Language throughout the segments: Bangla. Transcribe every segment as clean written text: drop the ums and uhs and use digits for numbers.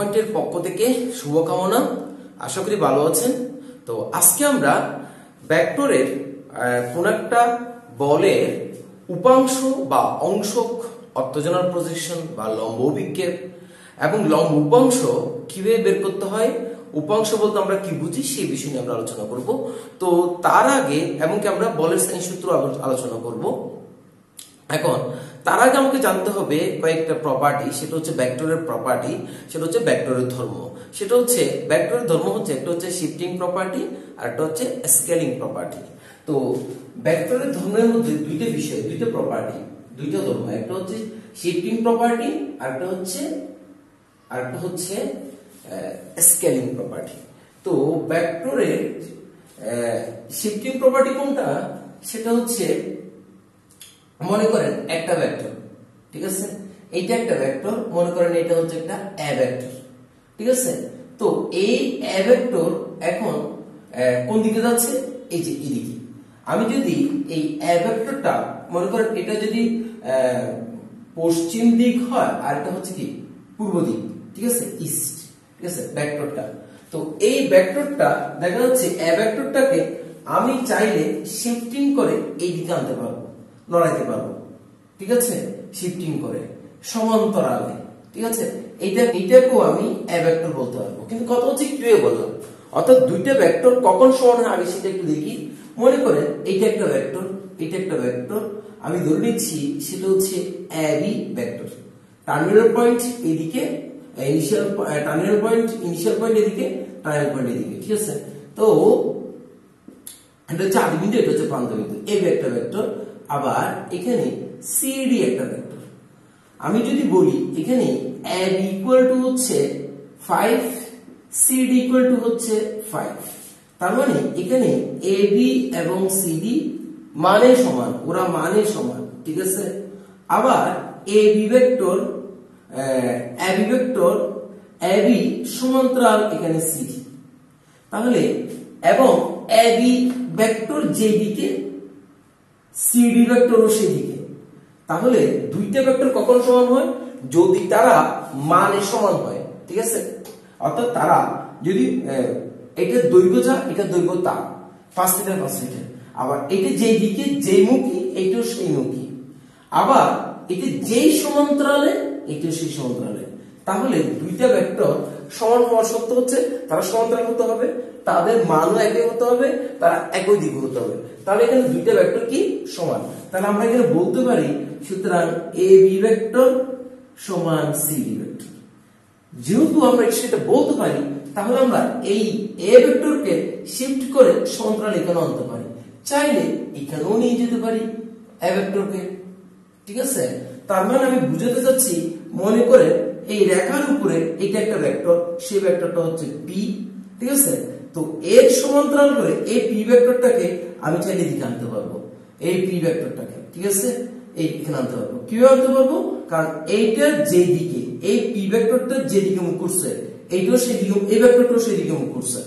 পয়েন্টের পক্ষ থেকে শুভকামনা। আশা করি ভালো আছেন। তো আজকে আমরা ভেক্টরের কোন একটা বলের উপাংশ বা অংশক, অর্থোগোনাল প্রজেকশন বা লম্ব অভিক্ষেপ এবং লম্ব উপাংশ কিভাবে বের করতে হয়, উপাংশ বলতে আমরা কি বুঝি সেই বিষয় নিয়ে আমরা আলোচনা করব। তো তার আগে এমনকি আমরা বলের সাইন সূত্র আলোচনা করব। এখন তার আগে আমাকে জানতে হবে কয়েকটা প্রপার্টি। সেটা হচ্ছে ভেক্টরের প্রপার্টি, সেটা হচ্ছে ভেক্টরের ধর্ম। সেটা হচ্ছে ভেক্টরের ধর্ম হচ্ছে একটা হচ্ছে শিফটিং প্রপার্টি আর একটা হচ্ছে স্কেলিং প্রপার্টি। তো ভেক্টরের ধর্মের মধ্যে দুইটা বিষয়, দুইটা প্রপার্টি, দুইটা ধর্ম। একটা হচ্ছে শিফটিং প্রপার্টি আর একটা হচ্ছে স্কেলিং প্রপার্টি। তো ভেক্টরের শিফটিং প্রপার্টি কোনটা? সেটা হচ্ছে মনে করেন একটা ভেক্টর, ঠিক আছে, এইটা একটা ভেক্টর, মনে করেন এটা হচ্ছে একটা এ ভেক্টর, ঠিক আছে। তো এই এ ভেক্টর এখন কোন দিকে যাচ্ছে? এই যে এদিকে। আমি যদি এই এ ভেক্টরটা মনে করেন এটা যদি পশ্চিম দিক হয় আর এটা হচ্ছে কি পূর্ব দিক, ঠিক আছে, ইস্ট, ঠিক আছে ভেক্টরটা। তো এই ভেক্টরটা দেখা যাচ্ছে এ ভেক্টরটাকে আমি চাইলে শিফটিং করে এই দিকে আনতে পারবো, লড়াইতে পারবো, ঠিক আছে, শিফটিং করে সমান্তরালে, ঠিক আছে। এইটাকেও আমি এ ভেক্টর বলতে পারবো। কিন্তু কথা হচ্ছে কিভাবে বললাম, অর্থাৎ দুইটা ভেক্টর কখন সমান হয় আগে সেটা একটু দেখি। মনে করেন এইটা একটা ভেক্টর, এটা একটা ভেক্টর, আমি ধরে নিচ্ছি সেটা হচ্ছে A B vector. Terminal point এদিকে, টার্মিনাল পয়েন্ট ইনিশিয়াল পয়েন্ট এদিকে, টার্মিনাল পয়েন্ট এদিকে, ঠিক আছে। তো এটা হচ্ছে আদি বিন্দু, এটা হচ্ছে প্রান্ত বিন্দু, এ বি একটা ভেক্টর। আবার এখানে সিডি একটা ভেক্টর। আমি যদি বলি এখানে এ বি ইকুয়াল টু হচ্ছে 5, সিডি ইকুয়াল টু হচ্ছে 5, তার মানে এখানে এ বি এবং সিডি মানে সমান, ওরা মানে সমান, ঠিক আছে। আবার A B vector A B সমান্তরাল এখানে সিডি, তাহলে এবং এ বি ভেক্টর যেদিকে সিডি ভেক্টর ও সেদিকে, তাহলে দুইটা ভেক্টর কখন সমান হয়? যদি তারা মানে সমান হয়, ঠিক আছে। অর্থাৎ তারা যদি এটা দৈর্ঘ্য যা, এটা দৈর্ঘ্য তা, 5 মিটার 5 মিটার, আবার এটা যেই দিকে যেই মুখী এইটাও সেই মুখী, আবার এটা যেই সমান্তরালে এইটাও সেই সমান্তরালে, তাহলে দুইটা ভেক্টর সমান হওয়ার শর্ত হচ্ছে তারা সমান্তরাল হতে হবে, তাদের মানও একই হতে হবে, তারা একই দিকে হতে হবে। তাহলে এখানে দুইটা ভেক্টর কি সমান। তাহলে আমরা এখানে বলতে পারি সুতরাং এ বি ভেক্টর সমান সিডি ভেক্টর। যেহেতু আমরা সেটা বলতে পারি, তাহলে আমরা এই এ ভেক্টরকে শিফট করে সমান্তরাল এখানে আনতে পারি, চাইলে এখানেও নিয়ে যেতে পারি এ ভেক্টরকে, ঠিক আছে। তার মানে আমি বুঝাতে চাচ্ছি, মনে করে এই রেখার উপরে এটা একটা ভেক্টর, সেই ভেক্টরটা হচ্ছে পি, ঠিক আছে। তো এর সমান্তরাল করে এই পি ভেক্টরটাকে আমি চাইলে দিকে আনতে পারবো, এই পি ভেক্টরটাকে, ঠিক আছে, এইখানে আনতে পারবো। কিভাবে আনতে পারবো? কারণ এইটার যেদিকে, এই পি ভেক্টরটা যেদিকে মুখ করছে এইটাও সেদিকে, এই ভেক্টরটাও সেদিকে মুখ করছে,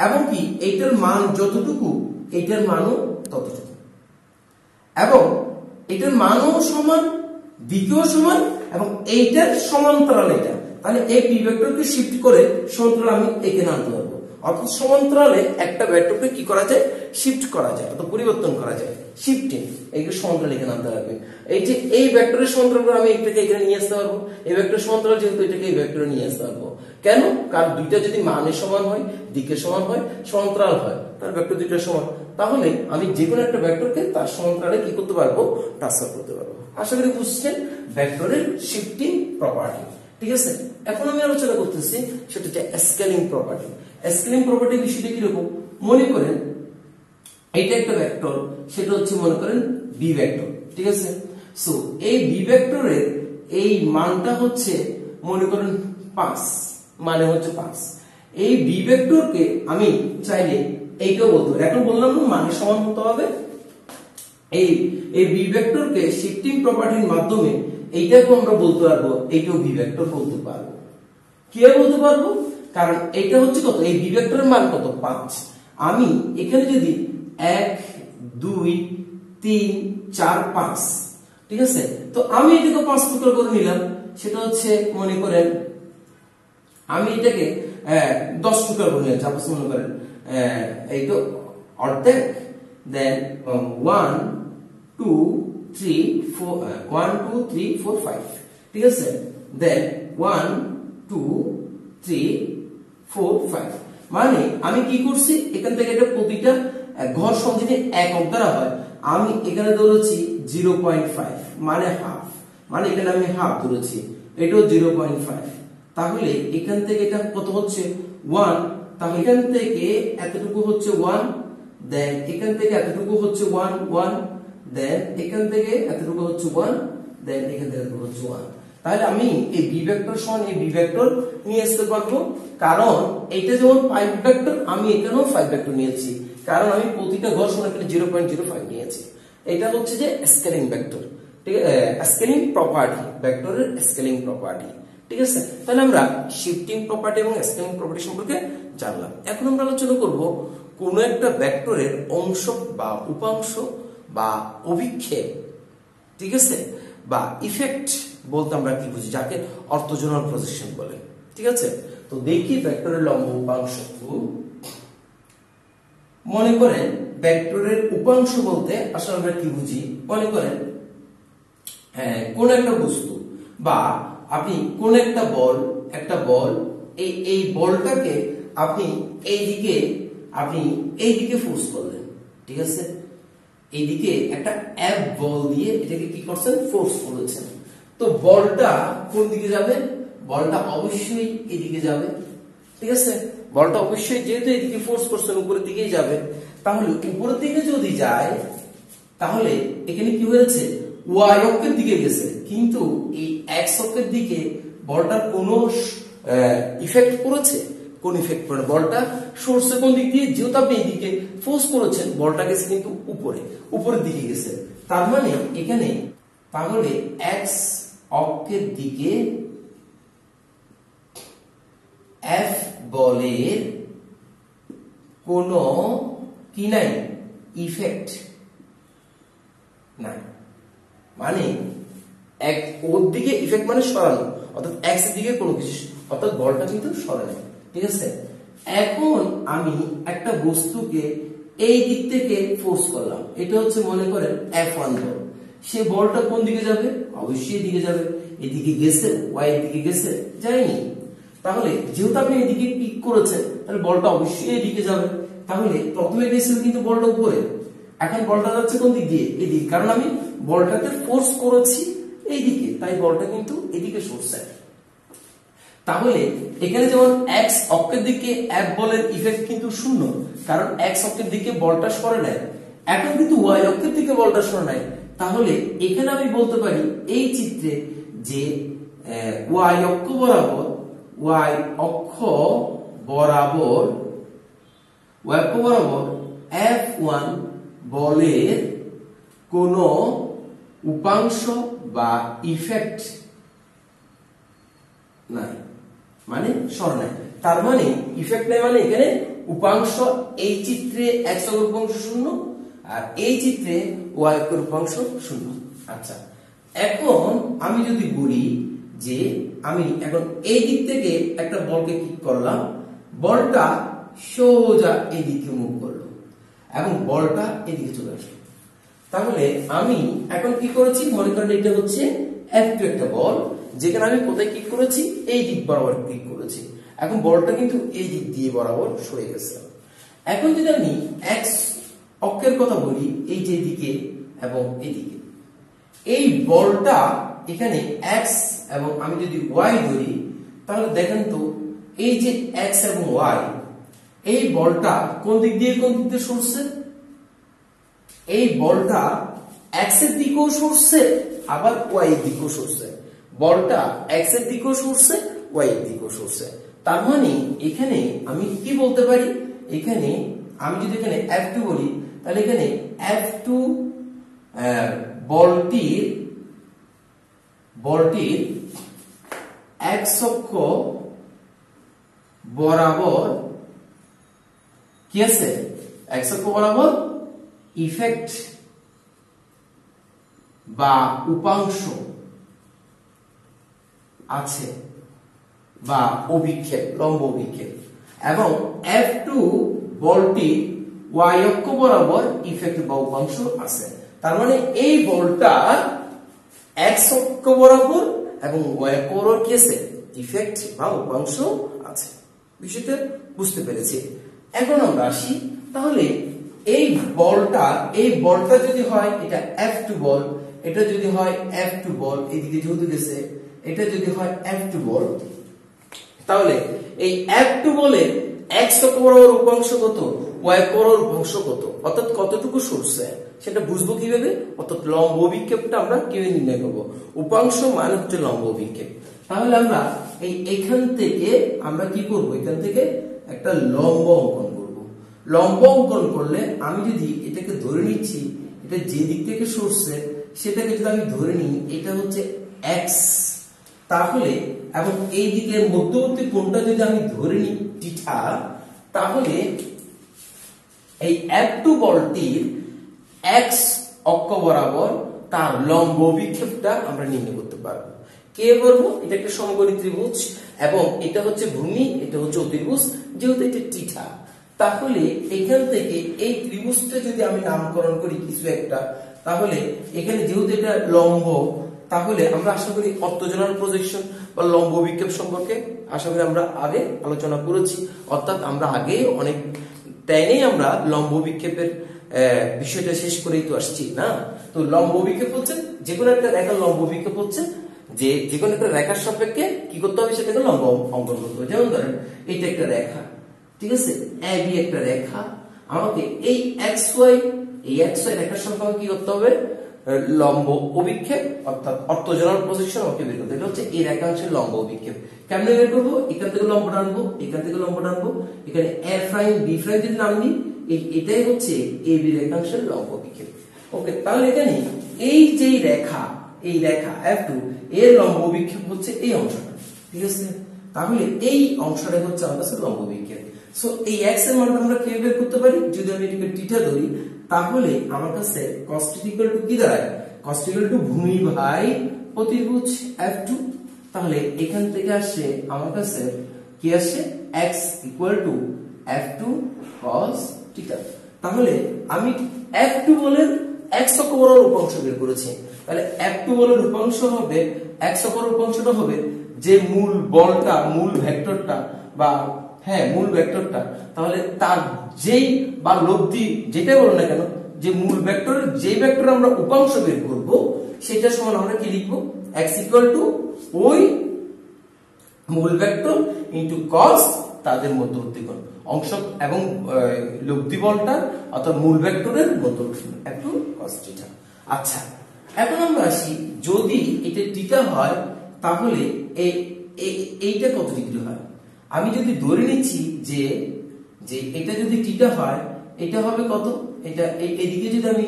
এবং কি এইটার মান যতটুকু এইটার মানও ততটুকু, এবং এটার মানও সমান, দিকেও সমান, এবং এইটার সমান্তরাল এটা। তাহলে এই পি ভেক্টরকে শিফট করে সমান্তরাল আমি এখানে আনতে পারবো। অর্থাৎ সমান্তরালে একটা ভেক্টরকে কি করা যায়? শিফট করা যায়, অর্থাৎ পরিবর্তন করা যায়, শিফটিং। এইকে সমান্তরাল এখানে আনতে পারবে। এই যে এই ভেক্টরের সমান্তরাল আমি এটাকে এখানে নিয়ে আসতে পারবো, এই ভেক্টরের সমান্তরাল যেহেতু এটাকে এই ভেক্টরে নিয়ে আসতে পারবো। কেন? কারণ দুইটা যদি মানে সমান হয়, দিকে সমান হয়, সমান্তরাল হয়, তাহলে ভেক্টর দুইটা সমান। তাহলে আমি যে কোনো একটা ভেক্টরকে তার সমান্তরালে কি করতে পারবো? ট্রান্সফার করতে পারবো। আশা করি বুঝছেন ভেক্টরের শিফটিং প্রপার্টি, ঠিক আছে। এখন আমি আলোচনা করতেছি সেটা হচ্ছে স্কেলিং প্রপার্টি। স্কেলিং প্রপার্টি বিষয়টা কিরকম? মনে করেন এইটা একটা ভেক্টর, সেটা হচ্ছে মনে করেন বি ভেক্টর, ঠিক আছে। সো এই বি ভেক্টরের এই মানটা হচ্ছে মনে করেন 5, মানে হচ্ছে 5। এই বি ভেক্টরকে আমি চাইলে এইটাও বলতে পারি, এখন বললাম না মানে সমান হতে হবে। এই বি ভেক্টরকে শিফটিং প্রপার্টির মাধ্যমে এইটাকেও আমরা বলতে পারবো, এইটাও বি ভেক্টর বলতে পারবো। কিভাবে বলতে পারবো? কারণ এটা হচ্ছে কত, এই বি ভেক্টরের মান কত? 5। আমি এখানে যদি 1 2 3 4 5, ঠিক আছে, তো আমি এটাকে 5 টুকরো করে নিলাম। সেটা হচ্ছে মনে করেন আমি এটাকে 10 টুকরা করে নিয়েছি, আপনি মনে করেন এই তো অর্ধেক, দেন 1 2 3 4 1 2 3 4 5, ঠিক আছে, দেন 1 2 3 4 5, মানে আমি কি করছি এখান থেকে এটা প্রতিটা ঘর সম যদি একক দ্বারা হয়, আমি এখানে ধরেছি 0.5 মানে হাফ, মানে এখানে আমি হাফ ধরেছি, এটাও 0.5, তাহলে এখান থেকে এটা কত হচ্ছে 1, তাহলে এখান থেকে এতটুকু হচ্ছে 1, দেন এখান থেকে এতটুকু হচ্ছে 1 1, দেন এখান থেকে এতটুকু হচ্ছে 1, দেন এখান থেকে এতটুকু হচ্ছে 1, তাহলে আমি এই বি ভেক্টর সমান এই বি ভেক্টর নিয়ে আসতে পারবো, কারণ এটা যেমন 5 ভেক্টর আমি এখানেও 5 ভেক্টর নিয়েছি, কারণ আমি প্রতিটা ঘর সমান এখানে 0.05 নিয়েছি। এটা হচ্ছে যে স্কেলিং ভেক্টর, ঠিক আছে, স্কেলিং প্রপার্টি, ভেক্টরের স্কেলিং প্রপার্টি, ঠিক আছে। তাহলে আমরা শিফটিং প্রপার্টি এবং স্কেলিং প্রপার্টি সম্পর্কে জানলাম। এখন আমরা আলোচনা করব কোন একটা ভেক্টরের অংশ বা উপাংশ বা অভিক্ষেপ, ঠিক আছে, বা ইফেক্ট বলতে আমরা কি বুঝি, যাকে অর্থোজোনাল প্রজেকশন বলে, ঠিক আছে। তো দেখি ভেক্টরের লম্ব উপাংশ। মনে করেন ভেক্টরের উপাংশ বলতে আসলে আমরা কি বুঝি, মনে করেন কোন একটা বস্তু বা আপনি কোন একটা বল, এই বলটাকে আপনি এইদিকে ফোর্স করলেন, ঠিক আছে, এইদিকে একটা এফ বল দিয়ে এটাকে কি করছেন, ফোর্স করেছেন। তো বলটা কোন দিকে যাবে, বলটা অবশ্যই এদিকে যাবে, ঠিক আছে, বলটা অবশ্যই যেহেতু এদিকে ফোর্স করছেন উপরের দিকেই যাবে, তাহলে উপরের দিকে যদি যায় তাহলে এখানে কি হয়েছে, ওয়াই অক্ষের দিকে গেছে, কিন্তু এই এক্স অক্ষের দিকে বলটার কোন ইফেক্ট পড়েছে, কোন ইফেক্ট পড়ে, বলটা সরছে কোন দিক দিয়ে, যেহেতু আপনি এইদিকে ফোর্স করেছেন বলটা গেছে কিন্তু উপরের দিকে গেছে, তার মানে এখানে তাহলে এক্স অক্ষের দিকে এফ বলের কোন কি নাই, ইফেক্ট নাই, মানে ওর দিকে ইফেক্ট মানে সরানো, অর্থাৎ এক্স এর দিকে কোনো কিছু, অর্থাৎ বলটা কিন্তু সরে নাই, ঠিক আছে। এখন আমি একটা বস্তুকে এই দিক থেকে ফোর্স করলাম, এটা হচ্ছে মনে করেন F1 বল, সে বলটা কোন দিকে যাবে, অবশ্যই এদিকে যাবে, এদিকে গেছে, ওয়াই এর দিকে গেছে, যায়নি, তাহলে যেহেতু আপনি এদিকে পিক করেছেন তাহলে বলটা অবশ্যই এদিকে যাবে, তাহলে প্রথমে গেছিল কিন্তু বলটা উপরে, এখন বলটা যাচ্ছে কোন দিক দিয়ে, এদিকে, কারণ আমি বলটাকে ফোর্স করেছি এইদিকে, তাই বলটা কিন্তু এদিকে সরছে। তাহলে এখানে যেমন এক্স অক্ষের দিকে এফ বলের ইফেক্ট কিন্তু শূন্য, কারণ এক্স অক্ষের দিকে বলটা সরে নাই, এখন কিন্তু ওয়াই অক্ষের দিকে বলটা সরে নাই, তাহলে এখানে আমি বলতে পারি এই চিত্রে যে ওয়াই অক্ষ বরাবর F1 বলের কোন উপাংশ বা ইফেক্ট নাই, মানে সরে নাই, তার মানে ইফেক্ট নাই, মানে এখানে উপাংশ, এই চিত্রে এক্স অক্ষের উপাংশ শূন্য আর এই চিত্রে ওয়াই অক্ষের উপাংশ শূন্য। আচ্ছা, এখন আমি যদি বলি যে আমি এখন এই দিক থেকে একটা বলকে কিক করলাম, বলটা সোজা এদিকে মুভ করলো এবং বলটা এদিকে চলে আসলো, তাহলে আমি এখন কি করেছি, মনে করেন এটা হচ্ছে F2 একটা বল, যেখানে আমি কোথায় ক্লিক করেছি, এই দিক বরাবর ক্লিক করেছি, এখন বলটা কিন্তু এই দিক দিয়ে বরাবর সরে গেছে। এখন যদি আমি এক্স অক্ষের কথা বলি, এই যে দিকে এবং এদিকে, এই বলটা এখানে এক্স এবং আমি যদি ওয়াই ধরি, তাহলে দেখেন তো এই যে এক্স এবং ওয়াই, এই বলটা কোন দিক দিয়ে সরছে, এই বলটা এক্স এর দিকেও সরছে আবার ওয়াই এর দিকেও সরছে, বলটা এক্স এর দিকেও সরছে ওয়াই এর দিকেও সরছে, তার মানে এখানে আমি কি বলতে পারি, এখানে আমি যদি এখানে F2 বলি, তাহলে এখানে F2 বলটির এক্স অক্ষ বরাবর কি আছে, এক্স অক্ষ বরাবর ইফেক্ট বা উপাংশ আছে, বা অভিক্ষেপ, লম্ব অভিক্ষেপ, এবং F2 বলটি y অক্ষ বরাবর ইফেক্ট বা উপাংশ আছে। তার মানে এই বলটা x অক্ষ বরাবর এবং y অক্ষ বরাবর কি আছে, ইফেক্ট বা উপাংশ আছে। বিষয়টা বুঝতে পেরেছি। এখন আমরা আসি, তাহলে এই বলটা যদি হয় এটা F2 বল, এটা যদি হয় F2 বল, এদিকে যেহেতু গেছে এটা যদি হয় F2 বল, তাহলে এই F2 বলের x অক্ষ বরাবর উপাংশ কত, y অক্ষ বরাবর উপাংশ কত, অর্থাৎ কতটুকু সরছে সেটা বুঝবো কিভাবে, অর্থাৎ লম্ব অভিক্ষেপটা আমরা কিভাবে নির্ণয় করব, উপাংশ মানে হচ্ছে লম্ব অভিক্ষেপ। তাহলে আমরা এইখান থেকে আমরা কি করব, এখান থেকে একটা লম্ব অঙ্কন করব। লম্ব অঙ্কন করলে আমি যদি এটাকে ধরে নিচ্ছি, এটা যে দিক থেকে সরছে সেটাকে যদি আমি ধরে নিই এটা হচ্ছে x, তাহলে এবং এই দিকের মধ্যবর্তী কোণটা যদি আমি ধরে নিই থিটা, তাহলে এই F2 বলটির x অক্ষ বরাবর তার লম্ব অভিক্ষেপটা আমরা নির্ণয় করতে পারবো। কে বলবো, এটা একটা সমকোণী ত্রিভুজ এবং এটা হচ্ছে ভূমি, এটা হচ্ছে অতিভুজ, যেহেতু এটা থিটা, তাহলে এখান থেকে এই ত্রিভুজটা যদি আমি নামকরণ করি কিছু একটা, তাহলে এখানে যেহেতু এটা লম্ব, তাহলে আমরা আশা করি অর্থোগোনাল প্রজেকশন বা লম্ব অভিক্ষেপ সম্পর্কে আশা করি আমরা আগে আলোচনা করেছি, অর্থাৎ আমরা আগে অনেক টাইমেই আমরা লম্ব অভিক্ষেপের বিষয়টা শেষ করেই তো আসছি না। তো লম্ব অভিক্ষেপ হচ্ছে যে কোনো একটা রেখার লম্ব অভিক্ষেপ হচ্ছে যে কোনো একটা রেখার সাপেক্ষে কি করতে হবে, সেটাকে লম্ব অঙ্কন করতে হবে। যেমন ধরেন এইটা একটা রেখা, ঠিক আছে, AB একটা রেখা, আমাকে এই XY রেখার সাপেক্ষে কি করতে হবে, লম্ব অভিক্ষেপ অর্থাৎ অর্থোগোনাল প্রজেকশন আমাকে বের করতে হবে। এটা হচ্ছে এই রেখাংশের লম্ব অভিক্ষেপ। কেমনে বের করবো, এখান থেকে লম্ব টানবো, এখান থেকে লম্ব টানবো, এখানে A', B' যদি নাম দিই, এটাই হচ্ছে AB রেখাংশের লম্ব অভিক্ষেপ। ওকে, তাহলে এখানে এই যে রেখা, এই রেখা F2 এর লম্ব অভিক্ষেপ হচ্ছে এই অংশটা, ঠিক আছে, তাহলে এই অংশটা হচ্ছে আমাদের কাছে লম্ব অভিক্ষেপ। সো এই x এর মানটা আমরা কিভাবে বের করতে পারি, যদি আমি এটাকে থিটা ধরি, তাহলে আমার কাছে cos θ কি দাঁড়ায়, cos θ ভূমি ভাই অতিভুজ F2, তাহলে এখান থেকে আসে আমার কাছে কি আসে, x F2 cos θ। তাহলে আমি F2 বলের x অক্ষ বরাবর উপাংশ বের করেছি, তাহলে F2 বলের উপাংশ হবে, x অক্ষ বরাবর উপাংশটা হবে যে মূল বলটা, মূল ভেক্টরটা বা মূল ভেক্টরটা, তাহলে তার যেই বা লব্ধি যেটাই বলো না কেন, যে মূল ভেক্টরের যে ভেক্টর আমরা উপাংশ বের করব সেটা সমান আমরা কি লিখবো, x ওই মূল ভেক্টর ইনটু cos তাদের মধ্যবর্তী কোণ অংশ এবং লব্ধি বলটা অর্থাৎ মূল ভেক্টরের মধ্যবর্তী কোণ একটু cos θ। আচ্ছা, এখন আমরা আসি, যদি এটা θ হয় তাহলে এইটা কত ডিগ্রি হয়, আমি যদি ধরে নিচ্ছি যে এটা যদি θ হয় এটা হবে কত, এটা এদিকে যদি আমি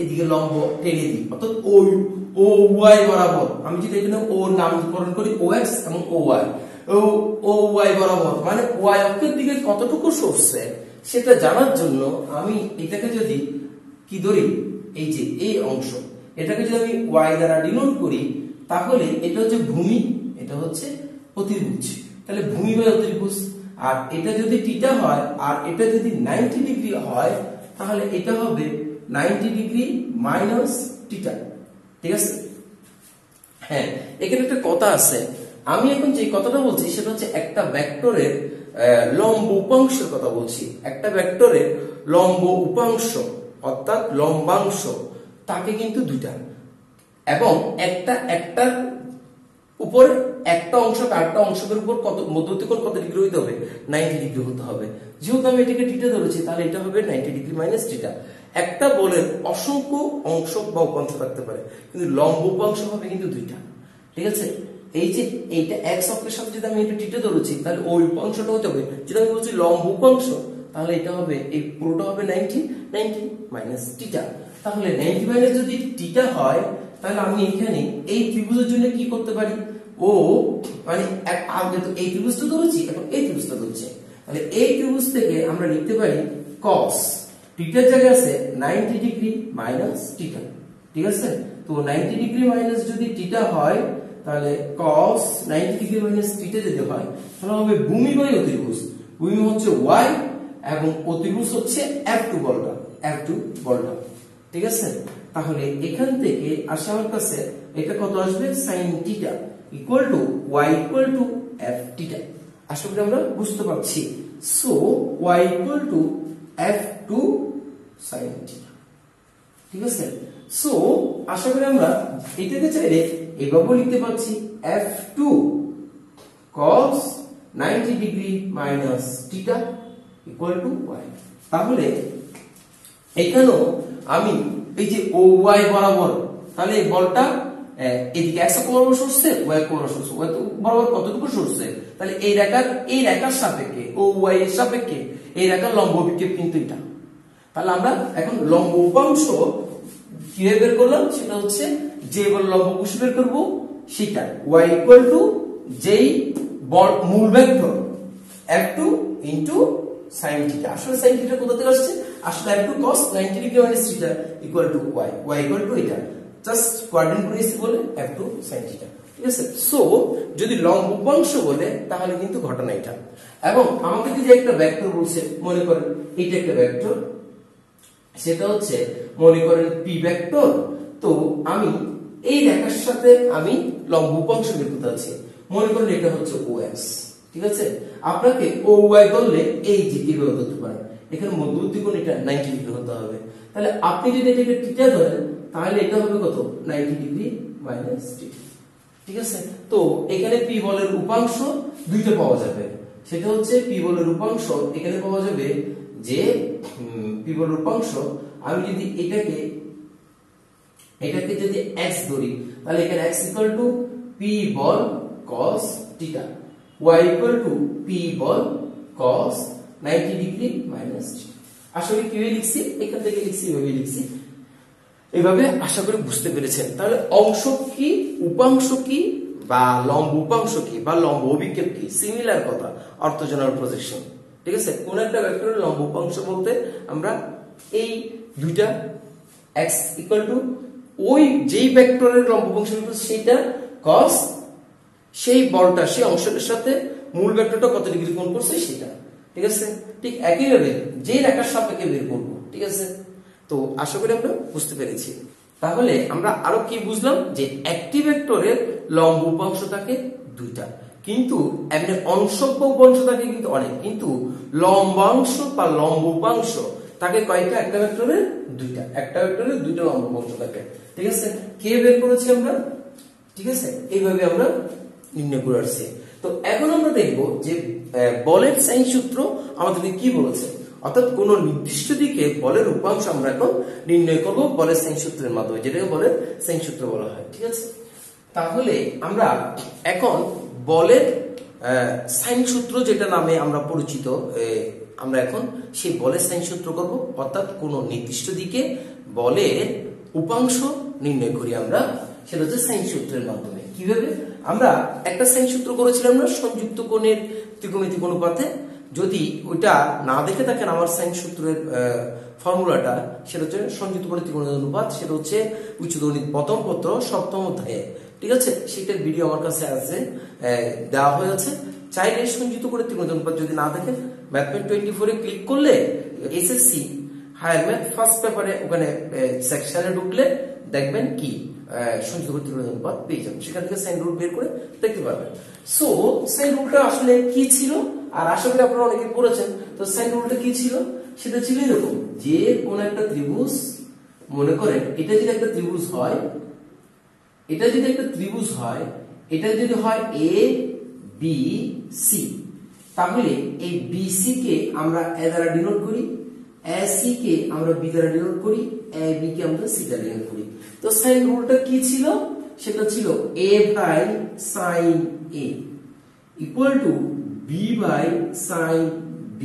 এদিকে লম্ব টেনে দিই, অর্থাৎ ও ওয়াই বরাবর, আমি যদি এখানে ও নামকরণ করি OX এবং OY, ও ওয়াই বরাবর মানে ওয়াই অক্ষের দিকে কতটুকু সরছে সেটা জানার জন্য আমি এটাকে যদি কি ধরি, এই যে এই অংশ, এটাকে যদি আমি ওয়াই দ্বারা ডিনোট করি, তাহলে এটা হচ্ছে ভূমি, এটা হচ্ছে অতিভুজ, তাহলে ভূমি বাই অতিভুজ। আর এটা যদি θ হয় আর এটা যদি 90 ডিগ্রি হয়, তাহলে এটা হবে 90 ডিগ্রি মাইনাস θ, ঠিক আছে। হ্যাঁ, এখানে একটা কথা আছে, আমি এখন যে কথাটা বলছি সেটা হচ্ছে একটা ভেক্টরের লম্ব উপাংশের কথা বলছি। একটা ভেক্টরের লম্ব উপাংশ অর্থাৎ লম্বাংশ তাকে কিন্তু দুইটা, এবং একটার উপর একটা অংশ আরেকটা অংশের উপর কত মধ্যবর্তী কোণ কত ডিগ্রি হতে হবে, 90 ডিগ্রি হতে হবে। যেহেতু আমি এটাকে θ ধরেছি, তাহলে এটা হবে 90 ডিগ্রি মাইনাস θ। একটা বলের অসংখ্য অংশ বা উপাংশ থাকতে পারে, কিন্তু লম্ব উপাংশ হবে কিন্তু দুইটা, ঠিক আছে। এই যে এইটা x অক্ষের সাথে যদি আমি এটা θ ধরেছি, তাহলে ওই উপাংশটা হতে হবে, যদি আমি বলছি লম্ব উপাংশ, তাহলে এটা হবে এই পুরোটা হবে 90 মাইনাস θ। তাহলে 90 মাইনাস যদি θ হয়, তাহলে আমি এখানে এই ত্রিভুজের জন্য কি করতে পারি, ও মানে আগে তো এই ত্রিভুজটা ধরেছি, এখন এই ত্রিভুজটা ধরছি, তাহলে এই ত্রিভুজ থেকে আমরা লিখতে পারি cos θ এর জায়গায় আছে 90 ডিগ্রি মাইনাস θ, ঠিক আছে। তো 90 ডিগ্রি মাইনাস যদি θ হয়, তাহলে cos 90 ডিগ্রি মাইনাস থিটা যদি হয় তাহলে হবে ভূমি বাই অতিভুজ। ভূমি হচ্ছে y এবং অতিভুজ হচ্ছে F2 বলটা। ঠিক আছে, তাহলে এখান থেকে আসে আমার কাছে এটা কত আসবে sin theta equal to y equal to f theta. আশা করি আমরা বুঝতে পারছি। So y equal to f2 sin theta. ঠিক আছে, সো আশা করি আমরা এটাকে চাইলে এভাবে লিখতে পাচ্ছি f2 cos 90 degree minus theta equal to y। তাহলে এখানেও আমি এই যে OY বরাবর, তাহলে এই বলটা এদিকে x বরাবর সরছে, y বরাবর সরছে, y তো বরাবর কতটুকু সরছে, তাহলে এই রেখার সাপেক্ষে OY এর সাপেক্ষে এই রেখার লম্ব বিক্ষেপ কিন্তু এটা। তাহলে আমরা এখন লম্ব উপাংশ কিভাবে বের করলাম, সেটা হচ্ছে যে বল লম্ব কোণ বের করব সেটা y ইকুয়াল টু যেই মূল vector f2 into sin theta. আসলে sin থিটা কোথা থেকে আসছে, আসলে f2 cos 90 degree minus theta equal to y equal two এটা জাস্ট কোয়াড্রেন্ট করেছি বলে f2 sin থিটা। ঠিক আছে, সো যদি লম্ব উপাংশ বলে তাহলে কিন্তু ঘটনা এটা। এবং আমাকে যদি একটা ভেক্টর বলছে, মনে করেন এটা একটা ভেক্টর, সেটা হচ্ছে মনে করেন p ভেক্টর, তো আমি এই রেখার সাথে আমি লম্ব উপাংশ বের করতে আছি, মনে করেন এটা হচ্ছে OX। ঠিক আছে, আপনাকে OY ধরলে এই যে কিভাবে ধরতে পারেন, এখানে মধ্যবর্তী কোণ এটা 90 ডিগ্রি হতে হবে। তাহলে আপনি যদি এটাকে থিটা ধরেন তাহলে এটা হবে কত 90 ডিগ্রি মাইনাস থিটা। ঠিক আছে, তো এখানে p বলের উপাংশ দুইটা পাওয়া যাবে, সেটা হচ্ছে p বলের উপাংশ এখানে পাওয়া যাবে যে p বলের উপাংশ আমি যদি এটাকে যদি x ধরি তাহলে এখানে x equal to p ball cos theta, y equal two p ball cos 90 degree minus theta. আসলে কিভাবে লিখছি, এখান থেকে লিখছি, এভাবে লিখছি, এইভাবে আশা করি বুঝতে পেরেছেন। তাহলে অংশ কি, উপাংশ কি, বা লম্ব উপাংশ কি, বা লম্ব অভিক্ষেপ কি, সিমিলার কথা, অর্থোজোনাল প্রজেকশন। ঠিক আছে, কোন একটা ভেক্টরের লম্ব উপাংশ বলতে আমরা এই দুইটা x ইকুয়াল টু ওই যেই ভেক্টরের লম্ব উপাংশ সেটা cos সেই বলটা সেই অংশের সাথে মূল ভেক্টরটা কত ডিগ্রি কোণ করছে সেটা। ঠিক আছে, ঠিক একই ভাবে যে রেখার সাপেক্ষে বের করব। ঠিক আছে, তো আশা করি আমরা বুঝতে পেরেছি। তাহলে আমরা আরো কি বুঝলাম, যে একটি ভেক্টরের লম্ব উপাংশ থাকে দুইটা, কিন্তু এমনি অংশক বা উপাংশ থাকে কিন্তু অনেক, কিন্তু লম্বাংশ বা লম্ব উপাংশ থাকে কয়টা, একটা ভেক্টরের দুইটা, একটা ভেক্টরের দুইটা লম্ব উপাংশ থাকে। ঠিক আছে, কে বের করেছি আমরা। ঠিক আছে, এইভাবে আমরা নির্ণয় করে আসছি। তো এখন আমরা দেখব যে বলের সাইন সূত্র আমাদেরকে কি বলেছে, অর্থাৎ কোন নির্দিষ্ট দিকে বলের উপাংশ আমরা এখন নির্ণয় করব বলের সাইন সূত্রের মাধ্যমে, যেটাকে বলের সাইন সূত্র বলা হয়। ঠিক আছে, তাহলে আমরা এখন বলের সাইন সূত্র যেটা নামে আমরা পরিচিত, আমরা এখন সেই বলের সাইন সূত্র করব, অর্থাৎ কোন নির্দিষ্ট দিকে বলের উপাংশ নির্ণয় করি আমরা, সেটা হচ্ছে সাইন সূত্রের মাধ্যমে। কিভাবে, আমরা একটা সাইন সূত্র করেছিলাম না সংযুক্ত কোণের ত্রিকোণমিতিক অনুপাতে, যদি ওইটা না দেখে থাকেন আমার সাইন সূত্রের ফর্মুলাটা, সেটা হচ্ছে সংযুক্ত কোণের ত্রিকোণমিতিক অনুপাত, সেটা হচ্ছে উচ্চতর গণিত প্রথম পত্র সপ্তম অধ্যায়ে। ঠিক আছে, সেটার ভিডিও আমার কাছে আছে, দেওয়া হয়েছে, চাইলে সংযুক্ত কোণের ত্রিকোণমিতিক অনুপাত যদি না দেখেন ম্যাথমেট 24 ক্লিক করলে এসএসসি হায়ার ম্যাথ ফার্স্ট পেপারে ওখানে সেকশনে ঢুকলে দেখবেন কি সংযুক্ত কোণের ত্রিকোণমিতিক অনুপাত পেয়ে যাবেন, সেখান থেকে সাইন রুল বের করে দেখতে পারবেন। সো সাইন রুলটা আসলে কি ছিল, আর আশা করি আপনারা অনেকে পড়েছেন। তো সাইন রুলটা কি ছিল, সেটা ছিল এরকম, যে কোন একটা ত্রিভুজ, মনে করেন এটা যদি একটা ত্রিভুজ হয়, এটা যদি একটা ত্রিভুজ হয়, এটা যদি হয় এ বি সি, তাহলে এই বি সি কে আমরা এ দ্বারা ডিনোট করি, এ সি কে আমরা বি দ্বারা ডিনোট করি, এ বি কে আমরা সি দ্বারা ডিনোট করি। তো সাইন রুলটা কি ছিল, সেটা ছিল a by sin a equal to b by sin b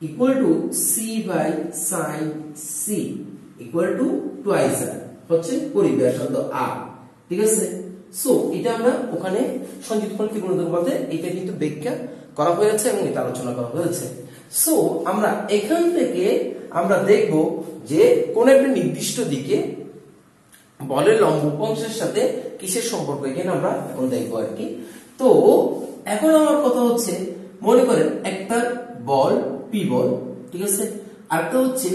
equal to c by sin c equal to twice r হচ্ছে পরিব্যাসার্ধ r। ঠিক আছে, সো এটা আমরা ওখানে সংযুক্ত কোণ ত্রিকোণমিতিক অনুপাতে এটা কিন্তু ব্যাখ্যা করা হয়েছে এবং এটা আলোচনা করা হয়েছে। সো আমরা এখান থেকে আমরা দেখব যে কোন একটা নির্দিষ্ট দিকে বলের লম্ব উপাংশের সাথে কিসের সম্পর্ক এখানে আমরা এখন দেখবো আর কি। তো এখন আমার কথা হচ্ছে, মনে করেন একটা বল পি বল, ঠিক আছে, আরেকটা হচ্ছে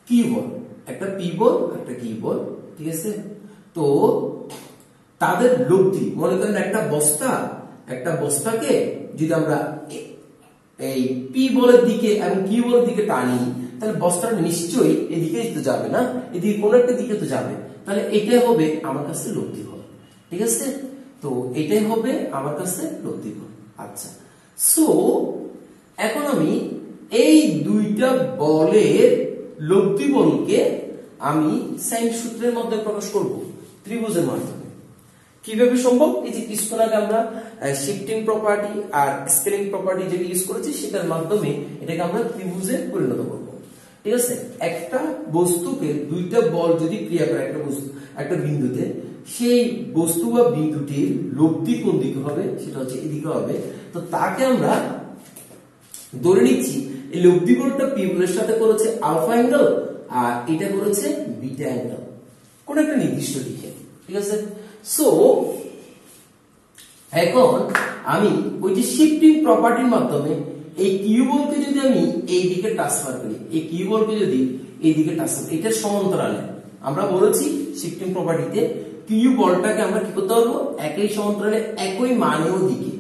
কি বল, একটা পি বল একটা কি বল, ঠিক আছে। তো তাদের লব্ধি, মনে করেন একটা বস্তাকে যদি আমরা এই পি বলের দিকে এবং কি বলের দিকে টানি, তাহলে বস্তাটা নিশ্চয়ই এদিকেই তো যাবে না, এদিকে কোন একটা দিকে তো যাবে, তাহলে এটাই হবে আমার কাছে লব্ধি বল, ঠিক আছে। তো এটাই হবে আমার কাছে লব্ধি বল। আচ্ছা, সো এখন আমি এই দুইটা বলের লব্ধি বলকে আমি সাইন সূত্রের মধ্যে প্রকাশ করব, ত্রিভুজের মাধ্যমে। কিভাবে সম্ভব? এই যে কিছুক্ষণ আগে আমরা শিফটিং প্রপার্টি আর স্কেলিং প্রপার্টি যেটা ইউজ করেছি সেটার মাধ্যমে এটাকে আমরা ত্রিভুজে পরিণত করব, ঠিক আছে। একটা বস্তুকে দুইটা বল যদি ক্রিয়া করে একটা বিন্দুতে, সেই বস্তু বা বিন্দুটির লব্ধি কোন দিকে হবে, সেটা হচ্ছে এদিকে হবে। তো তাকে আমরা ধরে নিচ্ছি এই লব্ধি বলটা পি বলের সাথে করেছে আলফা অ্যাঙ্গেল, আর এটা করেছে বিটা অ্যাঙ্গেল কোন একটা নির্দিষ্ট দিকে, ঠিক আছে। সো এখন আমি ওই যে শিফটিং প্রপার্টির মাধ্যমে এই কিউ বলকে যদি আমি এই দিকে ট্রান্সফার করি, এই কিউ বলকে যদি এই দিকে ট্রান্সফার, এটার সমান্তরালে আমরা বলেছি শিফটিং প্রপার্টিতে কিউ বলটাকে আমরা কি করতে পারবো, একই সমান্তরালে একই মানের দিকে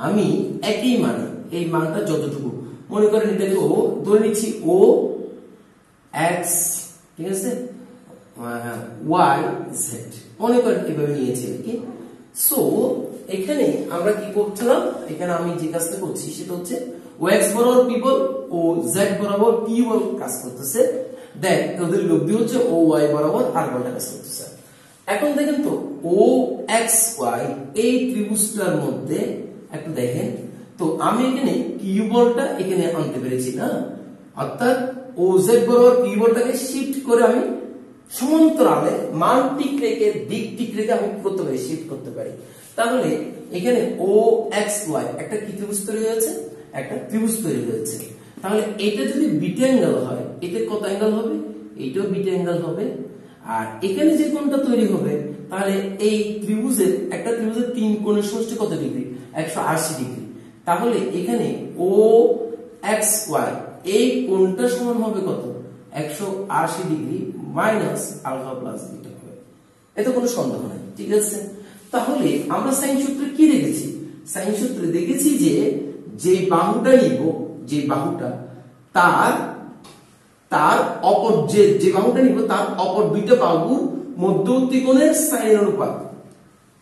আমি একই মানে, এই মানটা যতটুকু, মনে করেন এটাকে ও ধরে নিচ্ছি ও এক্স, ঠিক আছে, ওয়াই জেড, মনে করেন এভাবে নিয়েছি আর কি। সো এখানে আমরা কি করছিলাম, এখানে আমি যে কাজটা করছি সেটা হচ্ছে ও এক্স বরাবর পি বল ও জেড বরাবর পি বল কাজ করতেছে, দেখ ওদের লব্ধি হচ্ছে ও ওয়াই বরাবর আর বলটা কাজ করতেছে। এখন দেখেন তো ও এক্স ওয়াই এই ত্রিভুজটার মধ্যে একটু দেখেন তো, আমি এখানে কিউ বলটা এখানে আনতে পেরেছি না, অর্থাৎ ও জেড বরাবর কিউ বলটাকে শিফট করে আমি সমান্তরালে মান ঠিক রেখে দিক ঠিক রেখে আমি করতে পারি, শিফট করতে পারি। তাহলে এখানে ও এক্স ওয়াই একটা কি ত্রিভুজ তৈরি হয়েছে, একটা ত্রিভুজ তৈরি হয়েছে। তাহলে এটা যদি বিটা অ্যাঙ্গেল হয়, এটা কত অ্যাঙ্গেল হবে, এইটাও বিটা অ্যাঙ্গেল হবে। আর এখানে যে কোণটা তৈরি হবে, তাহলে এই ত্রিভুজের একটা ত্রিভুজের তিন কোণের সমষ্টি কত ডিগ্রি, 180 ডিগ্রি। তাহলে এখানে ও এক্স ওয়াই এই কোণটা সমান হবে কত, 180 degree minus alpha plus beta হবে, এতে কোনো সন্দেহ নাই, ঠিক আছে। তাহলে আমরা সাইন সূত্রে কি দেখেছি, সাইন সূত্রে দেখেছি যে বাহুটা নিব, যে বাহুটা তার অপর যে বাহুটা নিব তার অপর দুইটা বাহুর মধ্যবর্তী কোণের সাইনের অনুপাত,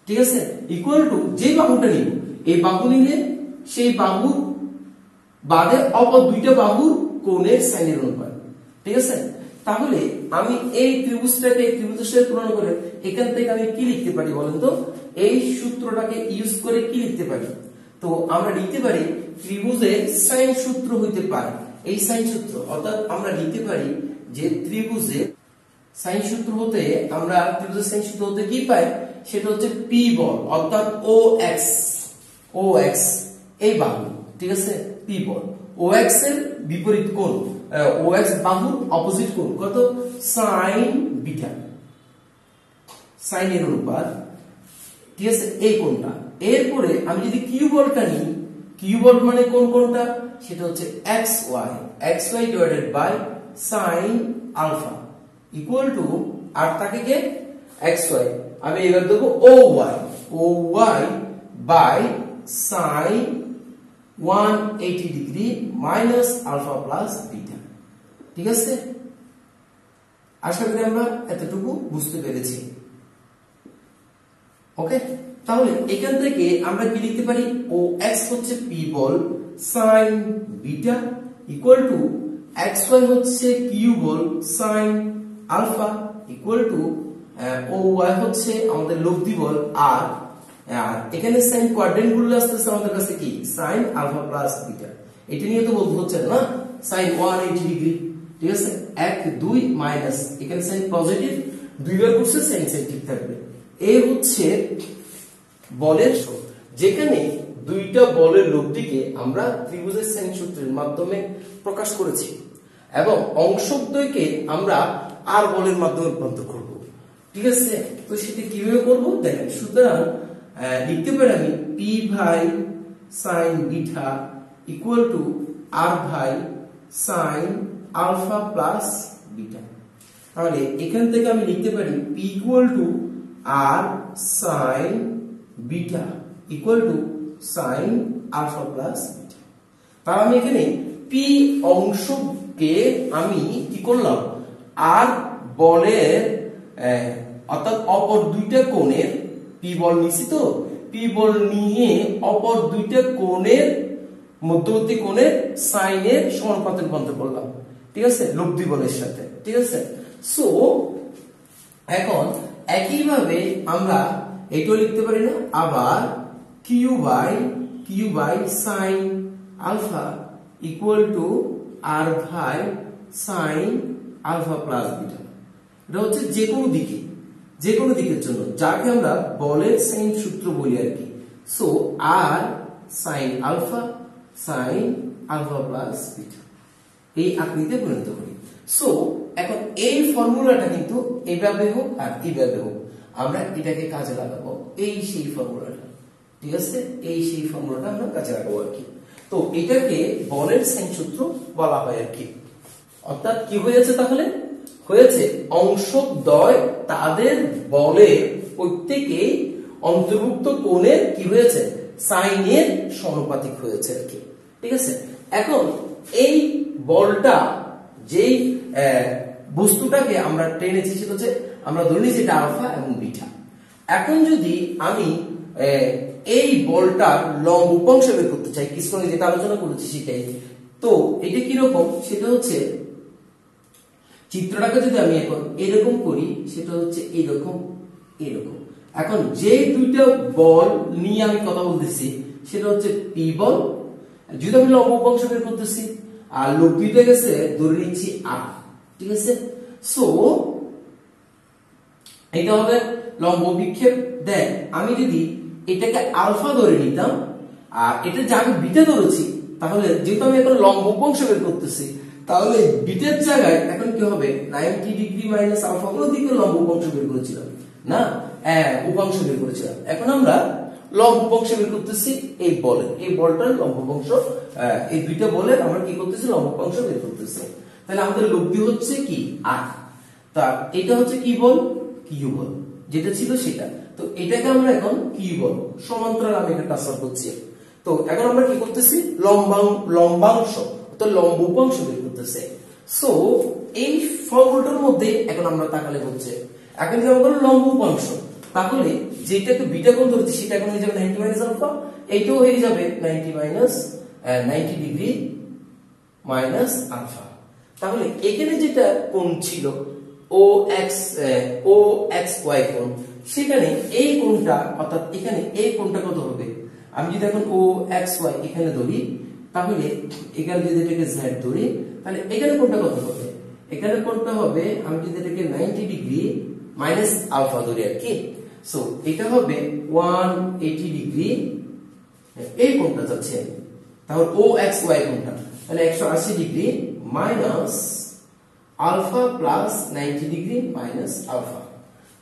ঠিক আছে, ইকুয়াল টু যে বাহুটা নিব, এই বাহু নিলে সেই বাহুর বাদে অপর দুইটা বাহুর কোণের সাইনের অনুপাত, ঠিক আছে। তাহলে আমি এই ত্রিভুজটাকে এই ত্রিভুজের সাথে তুলনা করে এখান থেকে আমি কি লিখতে পারি বলেন তো, এই সূত্রটাকে ইউজ করে কি লিখতে পারি, তো আমরা লিখতে পারি ত্রিভুজের সাইন সূত্র হইতে পারে এই সাইন সূত্র, অর্থাৎ আমরা লিখতে পারি যে ত্রিভুজের সাইন সূত্র হতে আমরা ত্রিভুজের সাইন সূত্র হতে কি পাই, সেটা হচ্ছে পি বল অর্থাৎ ও এক্স এই বাহু, ঠিক আছে, পি বল ও এক্স এর বিপরীত কোণ, ও এক্স বাহুর অপোজিট কোণ কত, সাইন বিটা, সাইনের অনুপাত, ঠিক আছে, এই কোণটা। এরপরে আমি যদি কিউ বলটা নিই, কিউ বল মানে কোন কোণটা, সেটা হচ্ছে X Y divided by sine alpha equal to, আর তাকে কে এক্স ওয়াই, আমি এবার দেবো O Y by sine 180 degree minus alpha plus beta, ঠিক আছে। আশা করি আমরা এতটুকু বুঝতে পেরেছি, ওকে। তাহলে এখান থেকে আমরা কি লিখতে পারি, ও এক্স হচ্ছে পি বল sine beta equal to X Y হচ্ছে কিউ বল sine alpha equal to O Y হচ্ছে আমাদের লব্ধি বল আর এখানে সাইন কোয়াড্রেন্ট গুলো আসতেছে আমাদের কাছে কি, সাইন আলফা প্লাস বিটা, এটা নিয়ে তো বলতে হচ্ছে না, সাইন 180 ডিগ্রি, ঠিক আছে, 1 2 মাইনাস এখানে সাইন পজিটিভ, দুইবার করছে সাইন ঠিক থাকবে। এই হচ্ছে বলের সূত্র, যেখানে দুইটা বলের লব্ধিকে আমরা ত্রিভুজের সাইন সূত্রের মাধ্যমে প্রকাশ করেছি এবং অংশদ্বয়কে আমরা আর বলের মাধ্যমে রূপান্তর করব, ঠিক আছে। তো সেটা কিভাবে করব দেখেন, সুতরাং লিখতে পারি আমি পি ভাই sign beta equal to R by sine alpha plus beta. তাহলে এখান থেকে আমি লিখতে পারি P equal to R sine beta equal to sine alpha plus beta. তাহলে আমি এখানে পি অংশকে আমি কি করলাম, আর বলের অর্থাৎ অপর দুইটা কোণের পি বল নিছি, তো পি বল নিয়ে অপর দুইটা কোণের মধ্যবর্তী কোণের সাইনের সমানুপাতে রূপান্তর করলাম, ঠিক আছে, লব্ধি বলের সাথে, ঠিক আছে। সো এখন একইভাবে আমরা এটাও লিখতে পারি না, আবার Q by sine alpha equal to R by sine alpha plus beta. এটা হচ্ছে যে কোনো দিকের জন্য, যাকে আমরা বলের সাইন সূত্র বলি আর কি। সো আর সাইন আলফা প্লাস বিটা এই আকৃতিতে পরিণত করি। সো এখন এই ফর্মুলাটা কিন্তু এইভাবে হোক আর এইভাবে হোক, আমরা এটাকে কাজে লাগাবো, এই সেই ফর্মুলাটা, ঠিক আছে, এই সেই ফর্মুলাটা আমরা কাজে লাগাবো আর কি। তো এটাকে বলের সাইন সূত্র বলা হয় আর কি। অর্থাৎ কি হয়েছে, তাহলে হয়েছে অংশদ্বয় তাদের বলে প্রত্যেকেই অন্তর্ভুক্ত কোণের কি হয়েছে, সাইনের সমানুপাতিক হয়েছে আর কি, ঠিক আছে। এখন এই বলটা যেই বস্তুটাকে আমরা টেনেছি সেটা হচ্ছে আমরা ধরে নিয়েছি এটা আলফা এবং বিটা। এখন যদি আমি এই বলটার লম্ব উপাংশ বের করতে চাই, কিছু আগে যেটা আলোচনা করেছি সেটাই, তো এটা কিরকম, সেটা হচ্ছে চিত্রটাকে যদি আমি এখন এরকম করি, সেটা হচ্ছে এরকম। এখন যে দুইটা বল নিয়ে আমি কথা বলতেছি সেটা হচ্ছে পি বল, যদি আমি লম্ব উপাংশ বের করতেছি, আর লব্ধিটা গেছে ধরে নিচ্ছি আর, ঠিক আছে। সো এটা হবে লম্ব বিক্ষেপ। দেখ আমি যদি এটাকে আলফা ধরে নিতাম আর এটা যে আমি বিটা ধরেছি, তাহলে যেহেতু আমি এখন লম্ব উপাংশ বের করতেছি, তাহলে বিটার জায়গায় এখন কি হবে 90 ডিগ্রি মাইনাস আলফা, কোন দিকে লম্ব উপাংশ বের করেছিলাম না, উপাংশ বের করেছিলাম। এখন আমরা লম্ব উপাংশ বের করতেছি এই বলটার লম্ব উপাংশ, এই দুইটা বলের আমরা কি করতেছি, লম্ব উপাংশ বের করতেছি। তাহলে আমাদের লব্ধি হচ্ছে কি আর, তা এটা হচ্ছে কি বল, কিউ বল যেটা ছিল সেটা। তো এটাকে আমরা এখন কি বল সমান্তরাল আমি এটা ট্রান্সফার করছি। তো এখন আমরা কি করতেছি, লম্বাংশ অর্থাৎ লম্ব উপাংশ বের করতেছে। সো এই ফর্মুলাটার মধ্যে এখন আমরা তাকালে হচ্ছে, এখন যদি আমরা লম্ব উপাংশ, তাহলে যেটাকে বিটা কোণ ধরেছি সেটা এখন হয়ে যাবে 90 মাইনাস আলফা, এইটাও হয়ে যাবে 90 ডিগ্রি মাইনাস আলফা। তাহলে এখানে যেটা কোণ ছিল ও এক্স ওয়াই কোণ, সেখানে এই কোণটা অর্থাৎ এখানে এই কোণটা কত হবে, আমি যদি এখন ও এক্স ওয়াই এখানে ধরি, তাহলে এখানে যদি এটাকে জেড ধরি, তাহলে এখানে কোণটা কত হবে, এখানে কোণটা হবে আমি যদি এটাকে 90 ডিগ্রি মাইনাস আলফা ধরি আর কি। সো এটা হবে 180 ডিগ্রি, এই কোণটা যাচ্ছে, তাহলে ও এক্স ওয়াই কোণটা, তাহলে 180 degree minus alpha plus 90 degree minus alpha.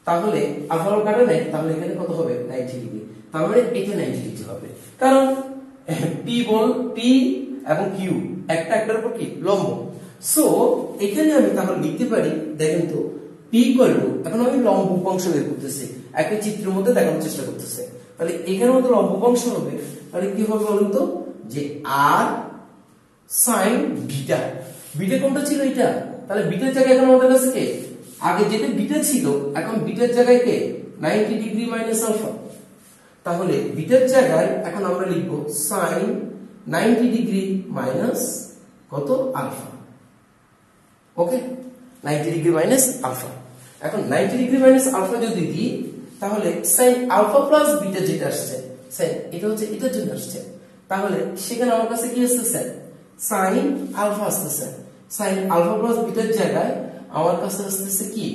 তাহলে আলফা কাটা নেই, তাহলে এখানে কত হবে 90 ডিগ্রি, তার মানে এটা 90 ডিগ্রি হবে, কারণ পি বল পি এবং কিউ একটার উপর কি লম্ব। সো এখানে আমি তাহলে লিখতে পারি, দেখেন তো পি ইকুয়াল টু, এখন আমি লম্ব উপাংশ বের করতেছি, একটা চিত্রের মধ্যে দেখানোর চেষ্টা করতেছে, তাহলে এখানে মধ্যে লম্ব উপাংশ হবে, তাহলে কি হবে বলুন তো, যে আর সাইন বিটা, বিটা কোনটা ছিল এটা, তাহলে বিটার জায়গায় এখন আমাদের কাছে কে, আগে যেটা বিটা ছিল এখন বিটার জায়গায় কে 90 ডিগ্রি মাইনাস আলফা, তাহলে বিটার জায়গায় এখন আমরা লিখব সাইন 90 ডিগ্রি মাইনাস কত আলফা। ওকে, 90 ডিগ্রি মাইনাস আলফা। এখন 90 ডিগ্রি মাইনাস আলফা যদি দিই, তাহলে সাইন আলফা প্লাস বিটা যেটা আসছে, সাইন এটা হচ্ছে এটার জন্য আসছে, তাহলে সেখানে আমার কাছে কি আসছে, সাইন আলফা আসছে, সাইন আলফা প্লাস বিটার জায়গায় আমার কাছে আসছে কি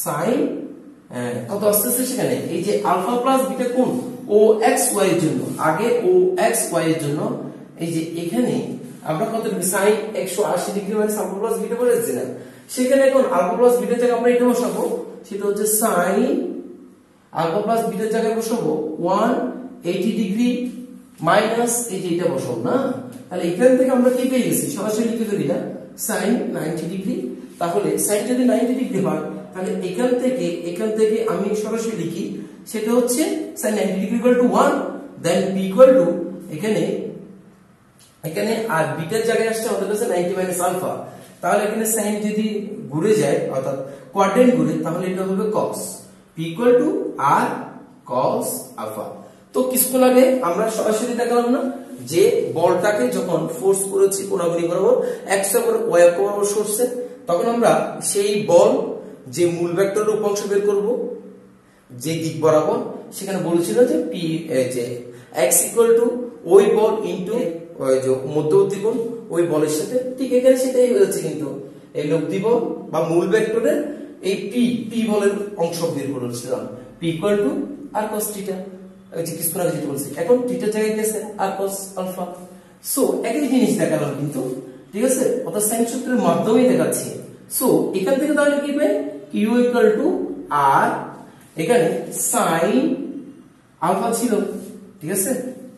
সাইন কত আসছে, সেখানে এই যে আলফা প্লাস বিটা কোন ও এক্স ওয়াই এর জন্য, আগে ও এক্স ওয়াই এর জন্য এই যে এখানে আমরা কত sine 180 degree minus alpha plus beta বলেছি না, সেখানে এখন আলফা প্লাস বিটার জায়গায় আমরা এটা বসাবো সেটা হচ্ছে সাইন আলফা প্লাস বিটার জায়গায় বসাবো 180 ডিগ্রি মাইনাস এই যে এটা বসাবো না, তাহলে এখান থেকে আমরা কি পেয়ে গেছি সরাসরি লিখে দিই না সাইন 90 ডিগ্রি। তাহলে সাইন যদি 90 ডিগ্রি হয় তাহলে এখান থেকে আমি সরাসরি লিখি সেটা হচ্ছে sin 90 degree equal to 1, then p equal to এখানে আর বিটার জায়গায় আসছে আমাদের কাছে 90 মাইনাস আলফা, তাহলে এখানে sin যদি ঘুরে যায় অর্থাৎ কোয়াড্রেন্ট ঘুরে তাহলে এটা হবে cos, p equal to r cos alpha. তো কিছুক্ষণ আগে আমরা সরাসরি দেখালাম না যে বলটাকে যখন ফোর্স করেছি কোণাগুনি বরাবর x অক্ষর y অক্ষ বরাবর সরছে, তখন আমরা সেই বল যে মূল ভেক্টরের উপাংশ বের করব যে দিক বরাবর, সেখানে বলেছিল যে p যে x ইকুয়াল টু ওই বল ইনটু ওই যে মধ্যবর্তী কোণ ওই বলের সাথে, ঠিক এখানে সেটাই হয়েছে কিন্তু এই লব্ধি বল বা মূল ভেক্টরের এই p বলের অংশ বের করেছিলাম p equal to r cos theta, এই যে কিছুক্ষণ আগে যেটা বলছি। এখন থিটার জায়গায় কি আছে r cos আলফা। সো একই জিনিস দেখালাম কিন্তু, ঠিক আছে, অর্থাৎ সাইন সূত্রের মাধ্যমেই দেখাচ্ছি। সো এখান থেকে তাহলে কি পাই q ইকুয়াল টু r, এখানে সাইন আলফা ছিল, ঠিক আছে,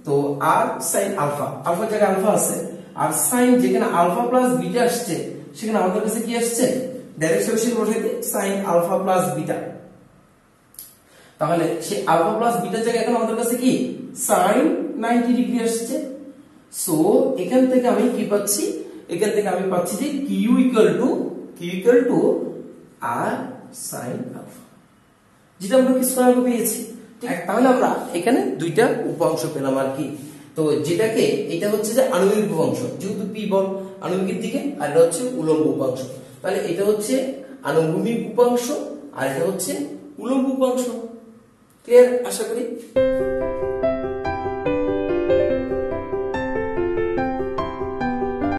তো r sin আলফা, আলফার জায়গায় আলফা আছে, আর সাইন যেখানে আলফা প্লাস বিটা আসছে সেখানে আমাদের কাছে কি আসছে ডাইরেক্ট সরাসরি বসাইতে sin আলফা প্লাস বিটা, তাহলে সেই আলফা প্লাস বিটার জায়গায় এখন আমাদের কাছে কি sin 90 ডিগ্রি আসছে। সো এখান থেকে আমি কি পাচ্ছি, এখান থেকে আমি পাচ্ছি যে q equal to r sin alpha, যেটা আমরা কিছুক্ষণ আগে পেয়েছি। তাহলে আমরা এখানে দুইটা উপাংশ পেলাম আর কি। তো যেটাকে এটা হচ্ছে যে আণবিক উপাংশ, যেহেতু p বল আণবিকের দিকে, আর এটা হচ্ছে উলম্ব উপাংশ, তাহলে এটা হচ্ছে আনুভূমিক উপাংশ আর এটা হচ্ছে উলম্ব উপাংশ। ক্লিয়ার আশা করি।